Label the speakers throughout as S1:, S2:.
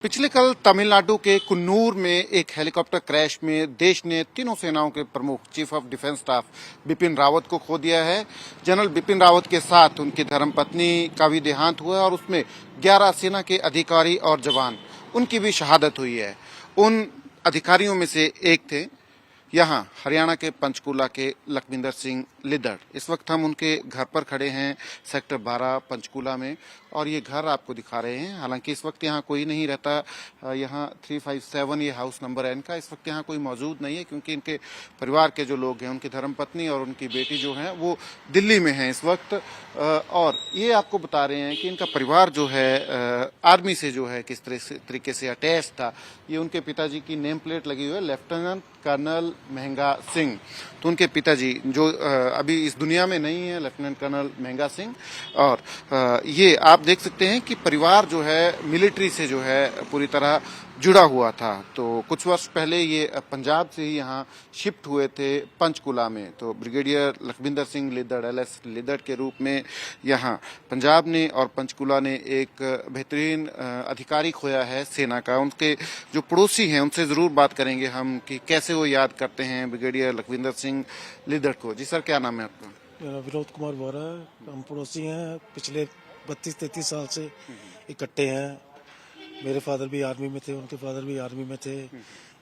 S1: पिछले कल तमिलनाडु के कुन्नूर में एक हेलीकॉप्टर क्रैश में देश ने तीनों सेनाओं के प्रमुख chief of defence staff Bipin Rawat को खो दिया है। जनरल बिपिन रावत के साथ उनकी धर्मपत्नी का भी देहांत हुआ है और उसमें 11 सेना के अधिकारी और जवान उनकी भी शहादत हुई है। उन अधिकारियों में से एक थे यहाँ हरियाणा के पंचकूला के लखविंदर सिंह लिद्दड़। इस वक्त हम उनके घर पर खड़े हैं सेक्टर 12 पंचकूला में, और ये घर आपको दिखा रहे हैं। हालांकि इस वक्त यहाँ कोई नहीं रहता। यहाँ 357 ये हाउस नंबर है इनका। इस वक्त यहाँ कोई मौजूद नहीं है क्योंकि इनके परिवार के जो लोग हैं, उनकी धर्मपत्नी और उनकी बेटी जो है वो दिल्ली में है इस वक्त। और ये आपको बता रहे हैं कि इनका परिवार जो है आर्मी से जो है किस तरीके से अटैच था। ये उनके पिताजी की नेम प्लेट लगी हुई है, लेफ्टिनेंट कर्नल महंगा सिंह। तो उनके पिताजी जो अभी इस दुनिया में नहीं है, लेफ्टिनेंट कर्नल महंगा सिंह। और ये आप देख सकते हैं कि परिवार जो है मिलिट्री से जो है पूरी तरह जुड़ा हुआ था। तो कुछ वर्ष पहले ये पंजाब से ही यहाँ शिफ्ट हुए थे पंचकुला में। तो ब्रिगेडियर लखविंदर सिंह लिद्दड़ LS लिद्दड़ के रूप में यहाँ पंजाब ने और पंचकुला ने एक बेहतरीन अधिकारी खोया है सेना का। उनके जो पड़ोसी हैं उनसे जरूर बात करेंगे हम कि कैसे वो याद करते हैं ब्रिगेडियर लखविंदर सिंह लिद्दड़ को। जी सर, क्या नाम है आपका?
S2: मेरा विनोद कुमार बोरा है। हम पड़ोसी हैं, पिछले 32-33 साल से इकट्ठे हैं। मेरे फादर भी आर्मी में थे, उनके फादर भी आर्मी में थे।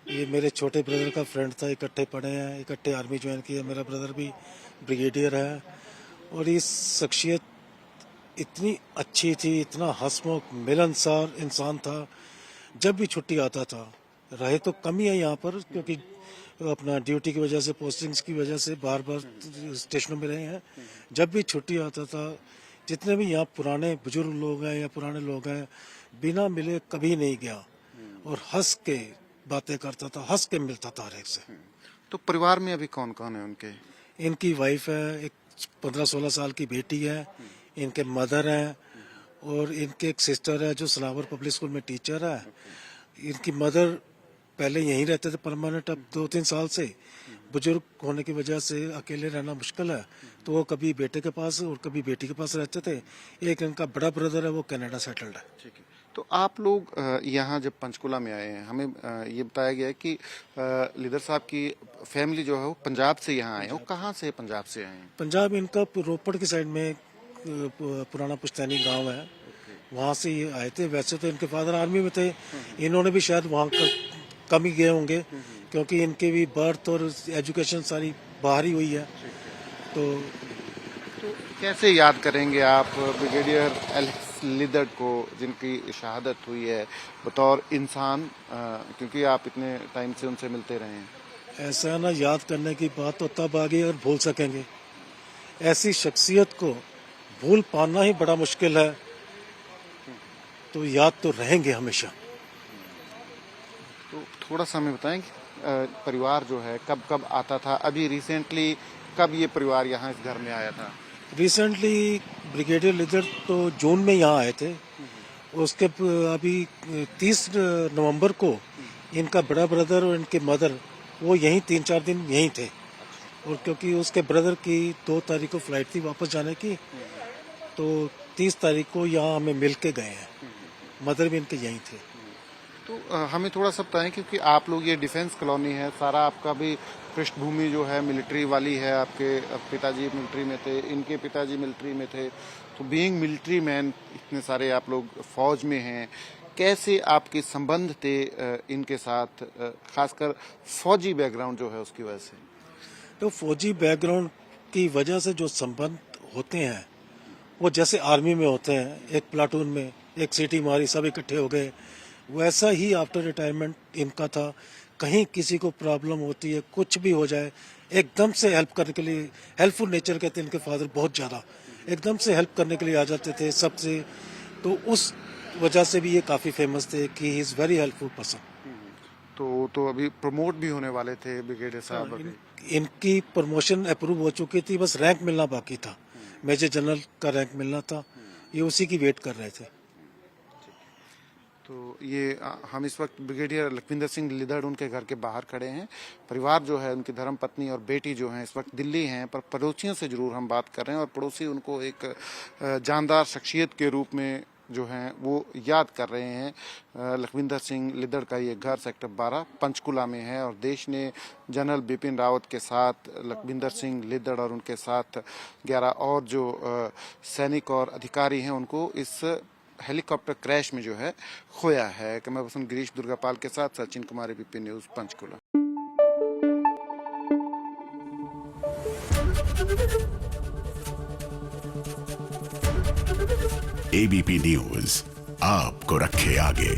S2: ये मेरे छोटे ब्रदर का फ्रेंड था, इकट्ठे पढ़े हैं, इकट्ठे आर्मी ज्वाइन किया। मेरा ब्रदर भी ब्रिगेडियर है। और ये शख्सियत इतनी अच्छी थी, इतना हंसमुख मिलनसार इंसान था। जब भी छुट्टी आता था, रहे तो कम ही है यहाँ पर क्योंकि अपना ड्यूटी की वजह से, पोस्टिंग्स की वजह से बार बार स्टेशनों में रहे हैं। जब भी छुट्टी आता था, जितने भी यहाँ पुराने बुजुर्ग लोग हैं या पुराने लोग हैं, बिना मिले कभी नहीं गया और हंस के बातें करता था, हंस के मिलता था हर एक से।
S1: तो परिवार में अभी कौन कौन है उनके?
S2: इनकी वाइफ है, एक 15-16 साल की बेटी है, इनके मदर हैं और इनके एक सिस्टर है जो सलावर पब्लिक स्कूल में टीचर है। इनकी मदर पहले यहीं रहते थे परमानेंट, अब 2-3 साल से बुजुर्ग होने की वजह से अकेले रहना मुश्किल है, तो वो कभी बेटे के पास और कभी बेटी के पास रहते थे। एक इनका बड़ा ब्रदर है, वो कनाडा सेटल्ड है।
S1: ठीक है। तो आप लोग यहाँ जब पंचकुला में आए हैं, हमें ये बताया गया है कि लिद्दड़ साहब की फैमिली जो है वो पंजाब से यहाँ आए हैं। वो कहाँ से पंजाब से आए हैं?
S2: पंजाब इनका रोपड़ की साइड में पुराना पुश्तैनी गांव है, वहाँ से ये आए थे। वैसे तो इनके फादर आर्मी में थे, इन्होंने भी शायद वहाँ कम ही गए होंगे क्योंकि इनके भी बर्थ और एजुकेशन सारी बाहर ही हुई है। तो
S1: कैसे याद करेंगे आप ब्रिगेडियर LS लिद्दड़ को जिनकी शहादत हुई है बतौर इंसान, क्योंकि आप इतने टाइम से उनसे मिलते रहे हैं?
S2: ऐसा ना, याद करने की बात तो तब आ गई अगर भूल सकेंगे। ऐसी शख्सियत को भूल पाना ही बड़ा मुश्किल है, तो याद तो रहेंगे हमेशा।
S1: तो थोड़ा सा हमें बताएं कि परिवार जो है कब कब आता था? अभी रिसेंटली कब ये परिवार यहाँ इस घर में आया था?
S2: रिसेंटली ब्रिगेडियर लिद्दड़ तो जून में यहाँ आए थे। उसके अभी 30 नवंबर को इनका बड़ा ब्रदर और इनके मदर वो यहीं 3-4 दिन यहीं थे। और क्योंकि उसके ब्रदर की 2 तारीख को फ्लाइट थी वापस जाने की, तो 30 तारीख को यहाँ हमें मिल के गए हैं। मदर भी इनके यहीं थे।
S1: तो हमें थोड़ा सा बताएं, क्योंकि आप लोग ये डिफेंस कॉलोनी है, सारा आपका भी पृष्ठभूमि जो है मिलिट्री वाली है। आपके पिताजी मिलिट्री में थे, इनके पिताजी मिलिट्री में थे। तो बीइंग मिलिट्री मैन, इतने सारे आप लोग फौज में हैं, कैसे आपके संबंध थे इनके साथ, खासकर फौजी बैकग्राउंड जो है उसकी वजह से?
S2: तो फौजी बैकग्राउंड की वजह से जो संबंध होते हैं वो जैसे आर्मी में होते हैं, एक प्लाटून में एक सीटी मारी सब इकट्ठे हो गए, वैसा ही आफ्टर रिटायरमेंट इनका था। कहीं किसी को प्रॉब्लम होती है, कुछ भी हो जाए, एकदम से हेल्प करने के लिए, हेल्पफुल नेचर के थे इनके फादर बहुत ज़्यादा, एकदम से हेल्प करने के लिए आ जाते थे सबसे। तो उस वजह से भी ये काफ़ी फेमस थे कि he is very helpful person.
S1: तो अभी प्रमोट भी होने वाले थे ब्रिगेडियर साहब अभी?
S2: इनकी प्रमोशन अप्रूव हो चुकी थी, बस रैंक मिलना बाकी था। मेजर जनरल का रैंक मिलना था, ये उसी की वेट कर रहे थे।
S1: तो ये हम इस वक्त ब्रिगेडियर लखविंदर सिंह लिद्दड़ उनके घर के बाहर खड़े हैं। परिवार जो है, उनकी धर्मपत्नी और बेटी जो है इस वक्त दिल्ली हैं, पर पड़ोसियों से जरूर हम बात कर रहे हैं और पड़ोसी उनको एक जानदार शख्सियत के रूप में जो हैं वो याद कर रहे हैं। लखविंदर सिंह लिद्दड़ का ये घर सेक्टर 12 पंचकुला में है और देश ने जनरल बिपिन रावत के साथ लखविंदर सिंह लिद्दड़ और उनके साथ 11 और जो सैनिक और अधिकारी हैं उनको इस हेलीकॉप्टर क्रैश में जो है खोया है। कैमरा पर्सन गिरीश दुर्गापाल के साथ Sachin Kumar, ABP news Panchkula.
S3: ABP news आपको रखे आगे।